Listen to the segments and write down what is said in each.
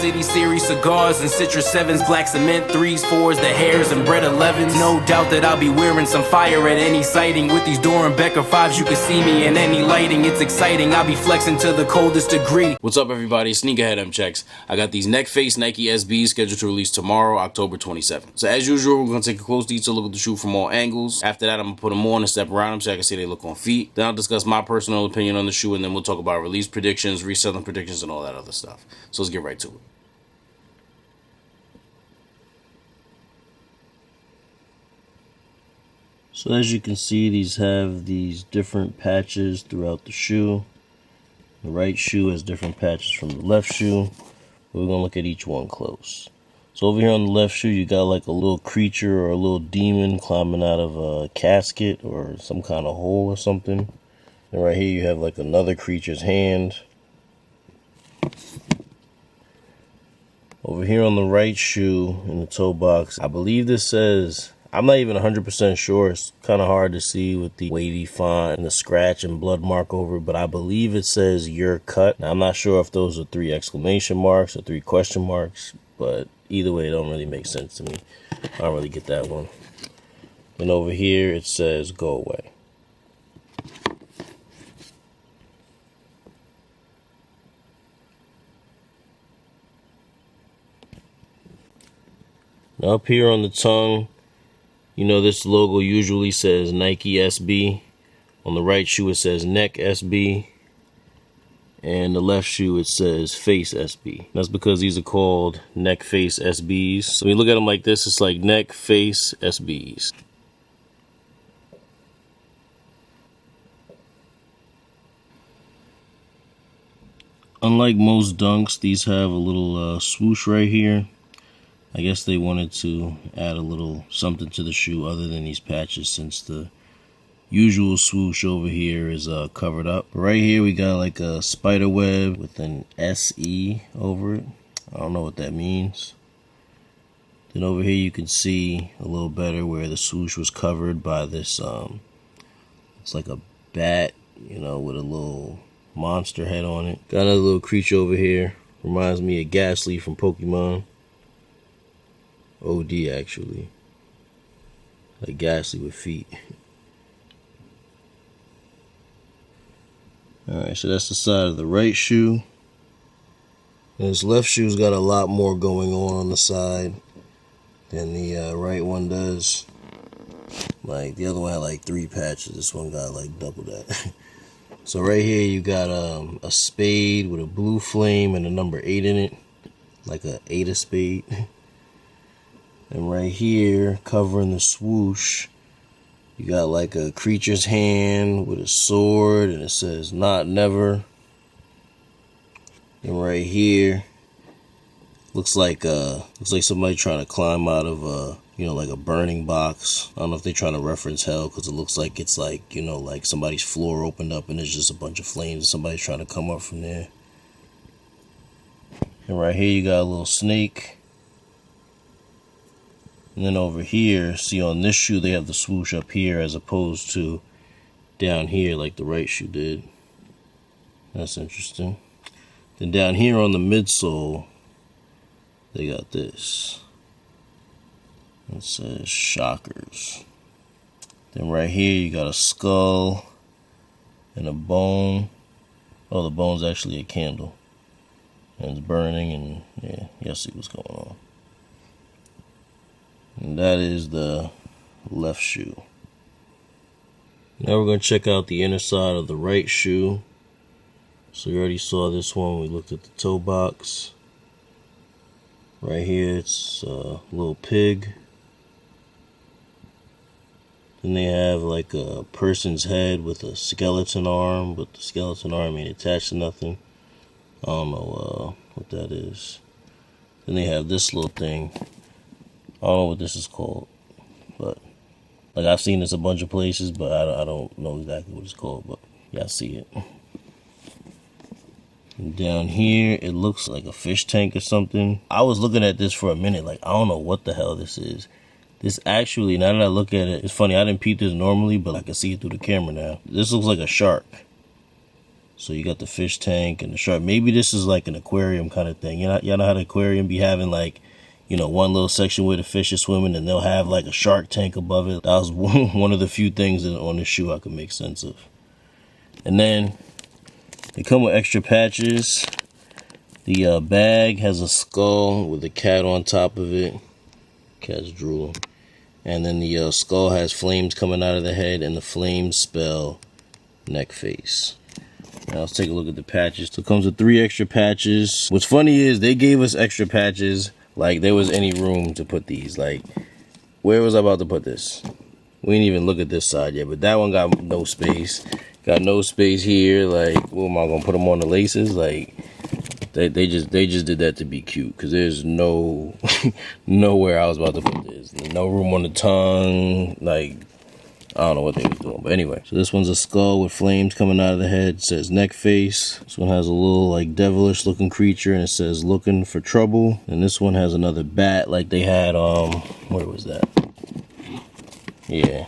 City Series cigars and Citrus 7s, black cement 3s, 4s, the hairs and bread 11s. No doubt that I'll be wearing some fire at any sighting. With these Dorenbecker 5s, you can see me in any lighting. It's exciting, I'll be flexing to the coldest degree. What's up, everybody? Sneakerhead M Checks. I got these NeckFace Nike SBs scheduled to release tomorrow, October 27th. So as usual, we're going to take a close detail look at the shoe from all angles. After that, I'm going to put them on and step around them so I can see they look on feet. Then I'll discuss my personal opinion on the shoe, and then we'll talk about release predictions, reselling predictions, and all that other stuff. So let's get right to it. So as you can see, these have these different patches throughout the shoe. The right shoe has different patches from the left shoe. We're going to look at each one close. So over here on the left shoe, you got like a little creature or a little demon climbing out of a casket or some kind of hole or something. And right here you have like another creature's hand. Over here on the right shoe in the toe box, I believe this says, I'm not even 100% sure. It's kind of hard to see with the wavy font and the scratch and blood mark over it, but I believe it says "Your Cut." Now, I'm not sure if those are 3 exclamation marks or 3 question marks, but either way, it don't really make sense to me. I don't really get that one. And over here, it says "Go away." Now up here on the tongue, you know this logo usually says Nike SB. On the right shoe it says Neck SB. And the left shoe it says Face SB. That's because these are called NeckFace SBs. So when you look at them like this, it's like NeckFace SBs. Unlike most dunks, these have a little swoosh right here. I guess they wanted to add a little something to the shoe other than these patches, since the usual swoosh over here is covered up. Right here we got like a spider web with an SE over it. I don't know what that means. Then over here you can see a little better where the swoosh was covered by this, it's like a bat, you know, with a little monster head on it. Got another little creature over here. Reminds me of Ghastly from Pokemon. OD actually. Like Ghastly with feet. Alright, so that's the side of the right shoe. And this left shoe's got a lot more going on the side than the right one does. Like the other one had like 3 patches. This one got like double that. So right here you got a spade with a blue flame and a number 8 in it. Like a 8 of spade. And right here, covering the swoosh, you got like a creature's hand with a sword, and it says "Not Never." And right here, looks like somebody trying to climb out of a, you know, like a burning box. I don't know if they're trying to reference hell, because it looks like it's like, you know, like somebody's floor opened up and there's just a bunch of flames and somebody's trying to come up from there. And right here, you got a little snake. And then over here, see on this shoe, they have the swoosh up here as opposed to down here like the right shoe did. That's interesting. Then down here on the midsole, they got this. It says Shockers. Then right here, you got a skull and a bone. Oh, the bone's actually a candle. And it's burning, and yeah, you'll see what's going on. And that is the left shoe. Now we're going to check out the inner side of the right shoe. So you already saw this one. We looked at the toe box. Right here it's a little pig. Then they have like a person's head with a skeleton arm, but the skeleton arm ain't attached to nothing. I don't know what that is. Then they have this little thing. I don't know what this is called, but like I've seen this a bunch of places, but I don't know exactly what it's called, but yeah, I see it. And down here, it looks like a fish tank or something. I was looking at this for a minute, like I don't know what the hell this is. This actually, now that I look at it, it's funny, I didn't peep this normally, but I can see it through the camera now. This looks like a shark. So you got the fish tank and the shark. Maybe this is like an aquarium kind of thing. Y'all know how the aquarium be having like, you know, one little section where the fish are swimming, and they'll have like a shark tank above it. That was one of the few things that on the shoe I could make sense of. And then they come with extra patches. The bag has a skull with a cat on top of it. Cat's drool. And then the skull has flames coming out of the head, and the flames spell NeckFace. Now let's take a look at the patches. So it comes with 3 extra patches. What's funny is they gave us extra patches like there was any room to put these. Like, where was I about to put this? We didn't even look at this side yet, but that one got no space. Got no space here. Like, what am I gonna put them on the laces? Like, they just did that to be cute, because there's no nowhere I was about to put this. No room on the tongue. Like, I don't know what they was doing, but anyway. So this one's a skull with flames coming out of the head. It says NeckFace. This one has a little like devilish looking creature, and it says looking for trouble. And this one has another bat like they had, where was that? Yeah.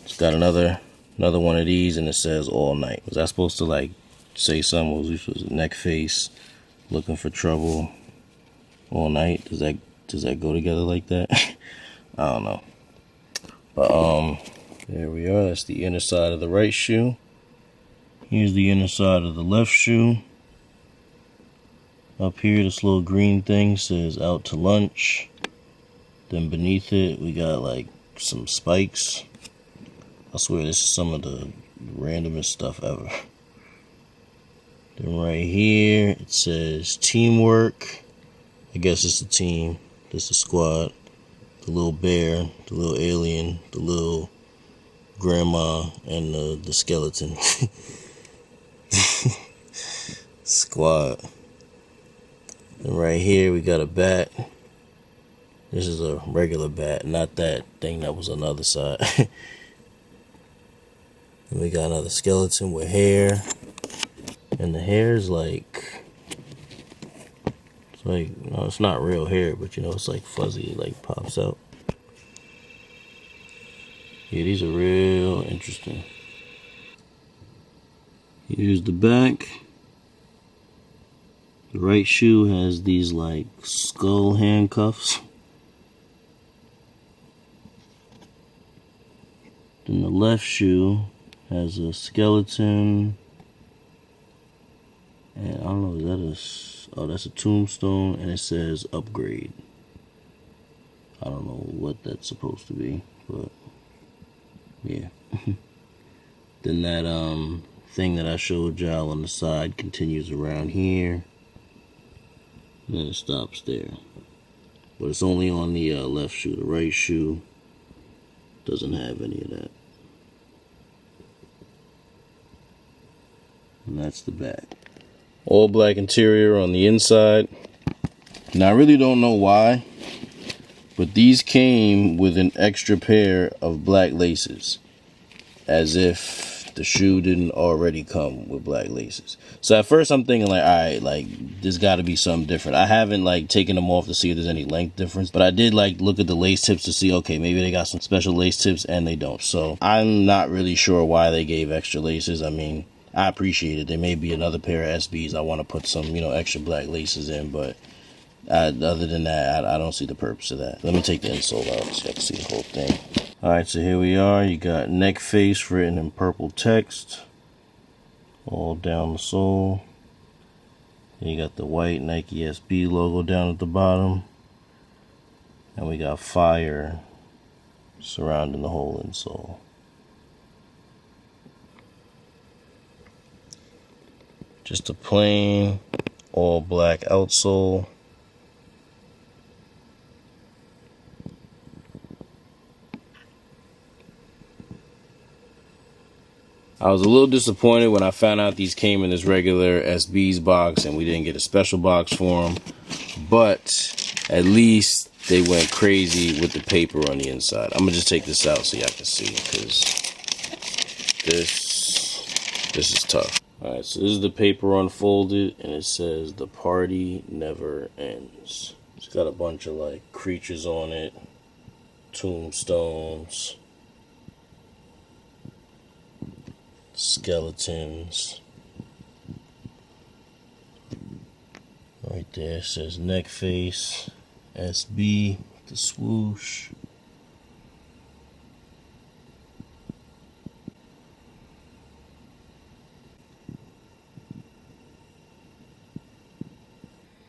It's got another one of these, and it says all night. Was I supposed to like say something? Was NeckFace, looking for trouble, all night? Does that go together like that? I don't know. But there we are. That's the inner side of the right shoe. Here's the inner side of the left shoe. Up here, this little green thing says out to lunch. Then beneath it, we got like some spikes. I swear this is some of the randomest stuff ever. Then right here, it says teamwork. I guess it's a team. This is a squad. The little bear, the little alien, the little grandma, and the skeleton. Squad. And right here we got a bat. This is a regular bat, not that thing that was on the other side. And we got another skeleton with hair. And the hair is like, it's like, no, it's not real hair, but you know, it's like fuzzy, it like pops out. Yeah, these are real interesting. Here's the back. The right shoe has these like skull handcuffs. Then the left shoe has a skeleton. And I don't know, that's a tombstone, and it says upgrade. I don't know what that's supposed to be, but yeah. Then that thing that I showed y'all on the side continues around here. And then it stops there. But it's only on the left shoe. The right shoe doesn't have any of that. And that's the back. All black interior on the inside. Now I really don't know why, but these came with an extra pair of black laces, as if the shoe didn't already come with black laces. So at first I'm thinking like, alright, like there's gotta be something different. I haven't like taken them off to see if there's any length difference, but I did like look at the lace tips to see, okay, maybe they got some special lace tips, and they don't. So I'm not really sure why they gave extra laces. I mean, I appreciate it. There may be another pair of SBs I want to put some, you know, extra black laces in, but other than that, I don't see the purpose of that. Let me take the insole out so you can see the whole thing. Alright, so here we are. You got NeckFace written in purple text all down the sole. And you got the white Nike SB logo down at the bottom. And we got fire surrounding the whole insole. Just a plain all black outsole. I was a little disappointed when I found out these came in this regular SB's box and we didn't get a special box for them. But at least they went crazy with the paper on the inside. I'm going to just take this out so y'all can see, because this is tough. Alright, so this is the paper unfolded, and it says the party never ends. It's got a bunch of like creatures on it, tombstones, skeletons, Right there it says NeckFace SB, the swoosh.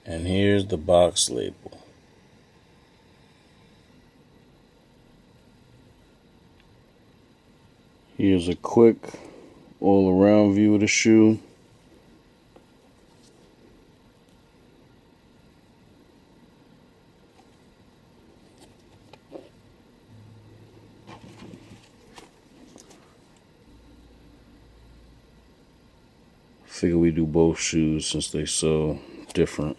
And here's the box label. Here's a quick all-around view of the shoe. Figure we do both shoes since they so different.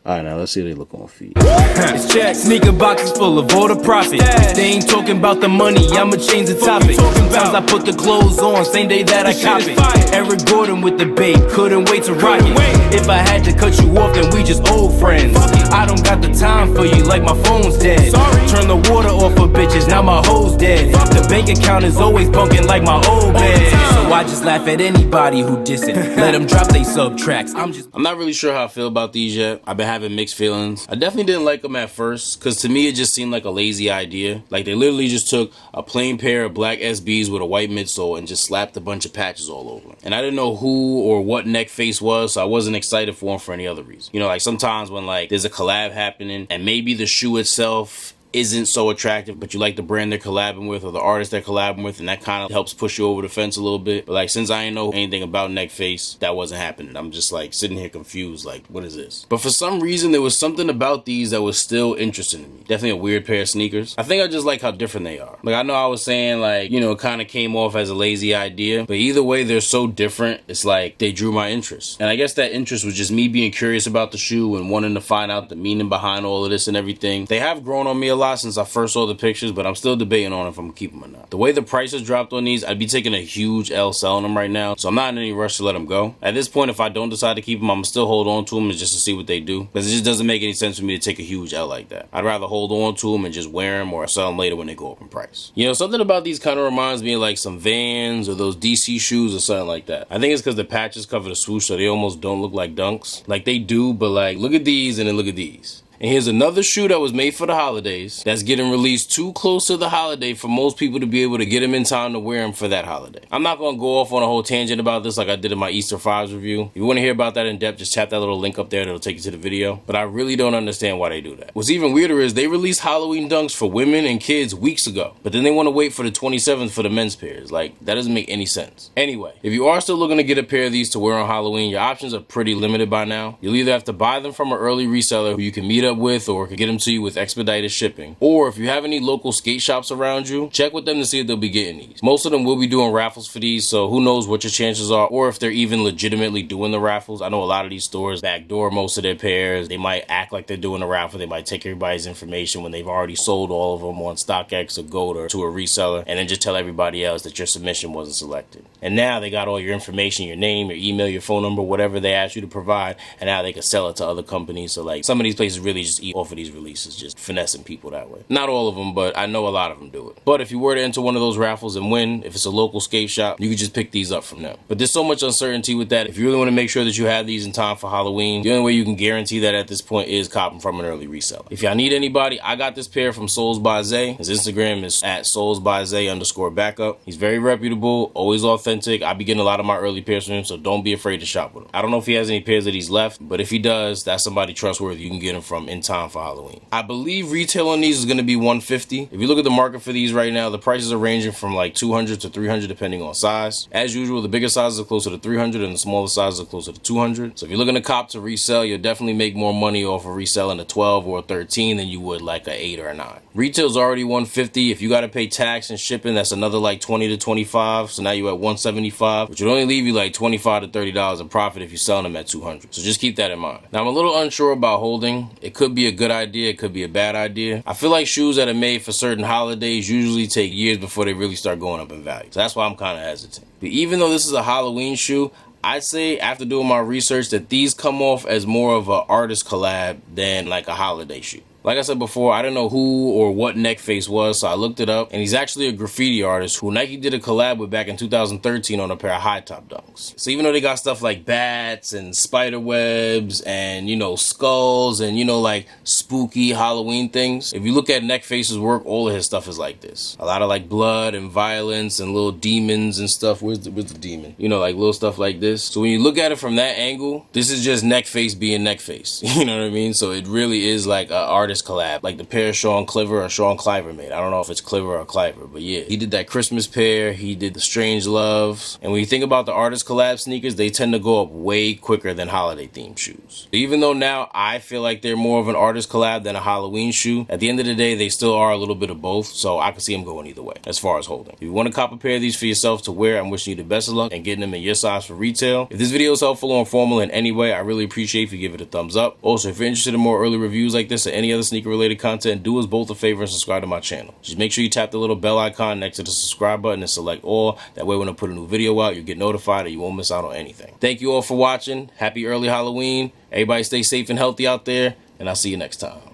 Alright, now let's see how they look on feet. It's check. Sneaker boxes full of all the profit. They ain't talking about the money, I'ma change the topic. Sometimes I put the clothes on, same day that I cop it. Eric Gordon with the bait, couldn't wait to rock it. If I had to cut you off, then we just old friends. I don't got the time for you, like my phone's dead. Turn the water off for bitches, now my hoe's dead. The bank account is always bunking like my old bed. So I just laugh at anybody who diss it. Let them drop they subtracts. I'm not really sure how I feel about these yet. I've been having mixed feelings. I definitely didn't like them at first, because to me it just seemed like a lazy idea. Like they literally just took a plain pair of black SBs with a white midsole and just slapped a bunch of patches all over. And I didn't know who or what NeckFace was, so I wasn't excited for them for any other reason. You know, like sometimes when like there's a collab happening and maybe the shoe itself isn't so attractive, but you like the brand they're collabing with or the artist they're collabing with, and that kind of helps push you over the fence a little bit. But like, since I didn't know anything about NeckFace, that wasn't happening. I'm just like sitting here confused, like, what is this? But for some reason, there was something about these that was still interesting to me. Definitely a weird pair of sneakers. I think I just like how different they are. Like, I know I was saying like, you know, it kind of came off as a lazy idea, but either way, they're so different. It's like they drew my interest. And I guess that interest was just me being curious about the shoe and wanting to find out the meaning behind all of this and everything. They have grown on me a lot since I first saw the pictures, but I'm still debating on if I'm gonna keep them or not. The way the prices dropped on these, I'd be taking a huge L selling them right now, so I'm not in any rush to let them go. At this point, if I don't decide to keep them, I'm gonna still hold on to them just to see what they do, because it just doesn't make any sense for me to take a huge L like that. I'd rather hold on to them and just wear them or sell them later when they go up in price. You know, something about these kind of reminds me of like some Vans or those DC shoes or something like that. I think it's because the patches cover the swoosh, so they almost don't look like Dunks. Like they do, but like look at these and then look at these. And here's another shoe that was made for the holidays that's getting released too close to the holiday for most people to be able to get them in time to wear them for that holiday. I'm not going to go off on a whole tangent about this like I did in my Easter 5s review. If you want to hear about that in depth, just tap that little link up there that'll take you to the video. But I really don't understand why they do that. What's even weirder is they released Halloween Dunks for women and kids weeks ago, but then they want to wait for the 27th for the men's pairs. Like, that doesn't make any sense. Anyway, if you are still looking to get a pair of these to wear on Halloween, your options are pretty limited by now. You'll either have to buy them from an early reseller who you can meet up with or can get them to you with expedited shipping. Or if you have any local skate shops around you, check with them to see if they'll be getting these. Most of them will be doing raffles for these, so who knows what your chances are, or if they're even legitimately doing the raffles. I know a lot of these stores backdoor most of their pairs. They might act like they're doing a raffle. They might take everybody's information when they've already sold all of them on StockX or Goat or to a reseller, and then just tell everybody else that your submission wasn't selected. And now they got all your information, your name, your email, your phone number, whatever they asked you to provide, and now they can sell it to other companies. So like some of these places really just eat off of these releases, just finessing people that way. Not all of them, but I know a lot of them do it. But if you were to enter one of those raffles and win, if it's a local skate shop, you could just pick these up from them. But there's so much uncertainty with that. If you really want to make sure that you have these in time for Halloween, the only way you can guarantee that at this point is cop them from an early reseller. If y'all need anybody, I got this pair from Soles by Zay. His Instagram is at solesbyzay_backup. He's very reputable, always authentic. I be getting a lot of my early pairs from him, so don't be afraid to shop with him. I don't know if he has any pairs that he's left, but if he does, that's somebody trustworthy you can get him from in time for Halloween. I believe retail on these is going to be $150. If you look at the market for these right now, the prices are ranging from like $200 to $300 depending on size. As usual, the bigger sizes are closer to $300 and the smaller sizes are closer to $200. So if you're looking to cop to resell, you'll definitely make more money off of reselling a 12 or a 13 than you would like a 8 or a 9. Retail's already $150. If you got to pay tax and shipping, that's another like $20 to $25. So now you're at $175, which would only leave you like $25 to $30 in profit if you're selling them at $200. So just keep that in mind. Now I'm a little unsure about holding. It could be a good idea. It could be a bad idea. I feel like shoes that are made for certain holidays usually take years before they really start going up in value. So that's why I'm kind of hesitant. But even though this is a Halloween shoe, I'd say after doing my research that these come off as more of an artist collab than like a holiday shoe. Like I said before, I didn't know who or what NeckFace was, so I looked it up, and he's actually a graffiti artist who Nike did a collab with back in 2013 on a pair of high top dunks. So even though they got stuff like bats and spider webs and, you know, skulls and, you know, like spooky Halloween things, if you look at NeckFace's work, all of his stuff is like this. A lot of like blood and violence and little demons and stuff. Where's the demon? You know, like little stuff like this. So when you look at it from that angle, this is just NeckFace being NeckFace. You know what I mean? So it really is like an artist collab, like the pair Sean Cliver or Sean Cliver made. I don't know if it's Cliver or Cliver, but yeah. He did that Christmas pair, he did the Strange Loves. And when you think about the artist collab sneakers, they tend to go up way quicker than holiday themed shoes. Even though now I feel like they're more of an artist collab than a Halloween shoe, at the end of the day, they still are a little bit of both, so I can see them going either way as far as holding. If you want to cop a pair of these for yourself to wear, I'm wishing you the best of luck and getting them in your size for retail. If this video is helpful or informative in any way, I really appreciate if you give it a thumbs up. Also, if you're interested in more early reviews like this or any other sneaker related content, do us both a favor and subscribe to my channel. Just make sure you tap the little bell icon next to the subscribe button and select all. That way when I put a new video out, you get notified and you won't miss out on anything. Thank you all for watching. Happy early Halloween. Everybody stay safe and healthy out there, and I'll see you next time.